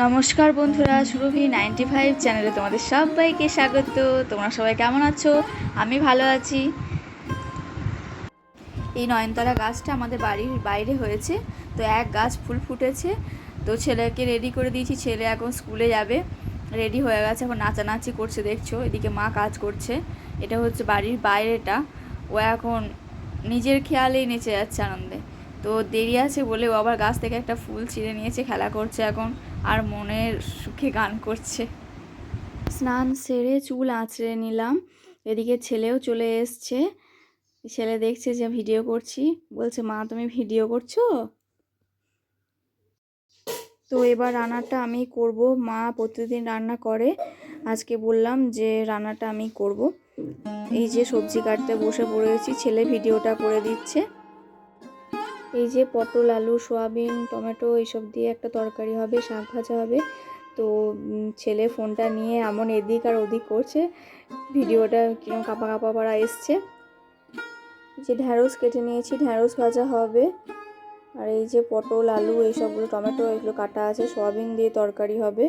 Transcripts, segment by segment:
নমস্কার বন্ধুরা, সুরভি 95 চ্যানেলে তোমাদের সবাইকে স্বাগত। তোমরা সবাই কেমন আছো? আমি ভালো আছি। এই নয়নতারা গাছটা আমাদের বাড়ির বাইরে হয়েছে, তো এক গাছ ফুল ফুটেছে। তো ছেলেকে রেডি করে দিয়েছি, ছেলে এখন স্কুলে যাবে, রেডি হয়ে গেছে, এখন নাচানাচি করছে দেখছো। এদিকে মা কাজ করছে। এটা হচ্ছে বাড়ির বাইরেটা। ও এখন নিজের খেয়ালেই নেচে যাচ্ছে আনন্দে। তো দেরি আছে বলে ও আবার গাছ থেকে একটা ফুল ছিঁড়ে নিয়েছে, খেলা করছে এখন, আর মনের সুখে গান করছে। স্নান সেরে চুল আঁচড়ে নিলাম। এদিকে ছেলেও চলে এসছে। ছেলে দেখছে যে ভিডিও করছি, বলছে মা তুমি ভিডিও করছো। তো এবার রান্নাটা আমি করব। মা প্রতিদিন রান্না করে, আজকে বললাম যে রান্নাটা আমি করব। এই যে সবজি কাটতে বসে পড়েছি, ছেলে ভিডিওটা করে দিচ্ছে। এই যে পটল, আলু, সয়াবিন, টমেটো এইসব দিয়ে একটা তরকারি হবে, শাক ভাজা হবে। তো ছেলে ফোনটা নিয়ে এমন এদিক আর ওদিক করছে, ভিডিওটা কিরকম কাঁপা কাঁপা পাড়া এসছে। যে ঢ্যাঁড়স কেটে নিয়েছি, ঢ্যাঁড়স ভাজা হবে। আর এই যে পটল, আলু এইসবগুলো, টমেটো এগুলো কাটা আছে, সয়াবিন দিয়ে তরকারি হবে।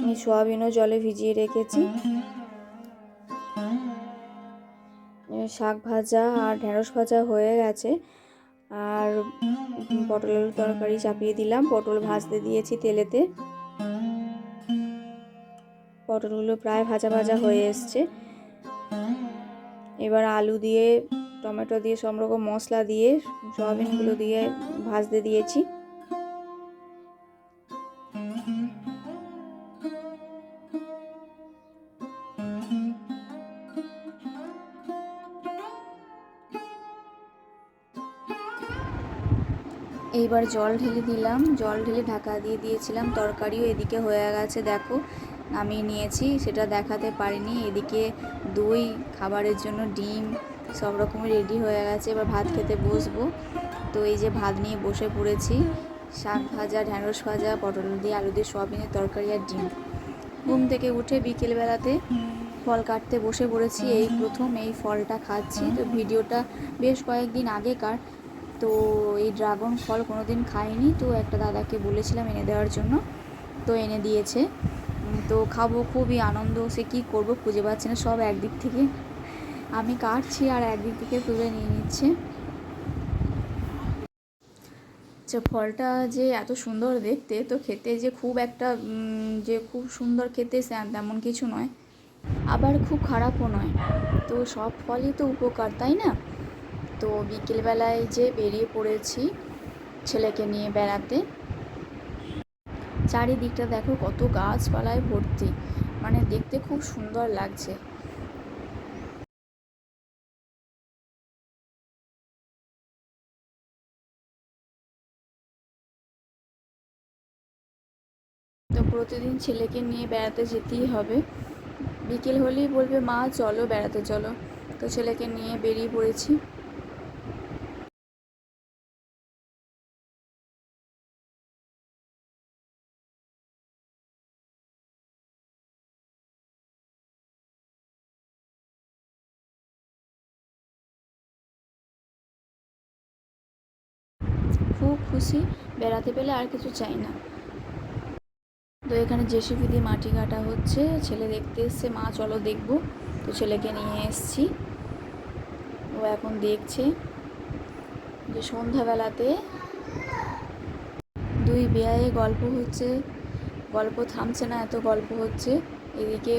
আমি সয়াবিনও জলে ভিজিয়ে রেখেছি। শাক ভাজা আর ঢ্যাঁড়স ভাজা হয়ে গেছে, আর পটল আলুর তরকারি চাপিয়ে দিলাম। পটল ভাজতে দিয়েছি তেলেতে। পটলগুলো প্রায় ভাজা ভাজা হয়ে এসছে। এবার আলু দিয়ে, টমেটো দিয়ে, সব রকম মশলা দিয়ে, সয়াবিনগুলো দিয়ে ভাজতে দিয়েছি। এইবার জল ঢেলে দিলাম, জল ঢেলে ঢাকা দিয়ে দিয়েছিলাম। তরকারিও এদিকে হয়ে গেছে, দেখো নামিয়ে নিয়েছি, সেটা দেখাতে পারিনি। এদিকে দই, খাবারের জন্য ডিম, সব রকমই রেডি হয়ে গেছে। এবার ভাত খেতে বসবো। তো এই যে ভাত নিয়ে বসে পড়েছি। শাক ভাজা, ঢ্যাঁড়স ভাজা, পটল দিয়ে, আলু দিয়ে, সয়াবিনের তরকারি আর ডিম। ঘুম থেকে উঠে বিকেলবেলাতে ফল কাটতে বসে পড়েছি। এই প্রথম এই ফলটা খাচ্ছি। তো ভিডিওটা বেশ কয়েকদিন আগেকার। তো এই ড্রাগন ফল কোনো দিন খাইনি, তো একটা দাদাকে বলেছিলাম এনে দেওয়ার জন্য, তো এনে দিয়েছে। তো খাবো, খুবই আনন্দ। সে কী করবো খুঁজে পাচ্ছি না, সব একদিক থেকে আমি কাটছি আর একদিক থেকে তুলে নিয়ে নিচ্ছে। আচ্ছা, ফলটা যে এত সুন্দর দেখতে, তো খেতে যে খুব একটা যে খুব সুন্দর খেতে তেমন কিছু নয়, আবার খুব খারাপও নয়। তো সব ফলই তো উপকার, তাই না? তো বিকেলবেলায় যে বেরিয়ে পড়েছি ছেলেকে নিয়ে বেড়াতে। চারিদিকটা দেখো কত গাছপালায় ভর্তি, মানে দেখতে খুব সুন্দর লাগছে। তো প্রতিদিন ছেলেকে নিয়ে বেড়াতে যেতেই হবে। বিকেল হলেই বলবে মা চলো বেড়াতে চলো। তো ছেলেকে নিয়ে বেরিয়ে পড়েছি। খুব খুশি, বেড়াতে পেলে আর কিছু চাই না। তো এখানে জেসিবি দিয়ে মাটি কাটা হচ্ছে, ছেলে দেখতে এসছে, মা চলো দেখবো। তো ছেলেকে নিয়ে এসছি, ও এখন দেখছে যে সন্ধ্যাবেলাতে দুই বেয়ায়ে গল্প হচ্ছে, গল্প থামছে না, এত গল্প হচ্ছে। এদিকে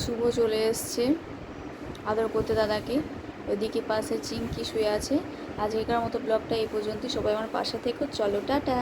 শুভ চলে এসছে আদর করতে দাদাকে, ওইদিকে পাশে চিংকি শুয়ে আছে। আজকের মতো ব্লগটা এই পর্যন্তই। সবাই আমার পাশে থেকো, চলো টাটা।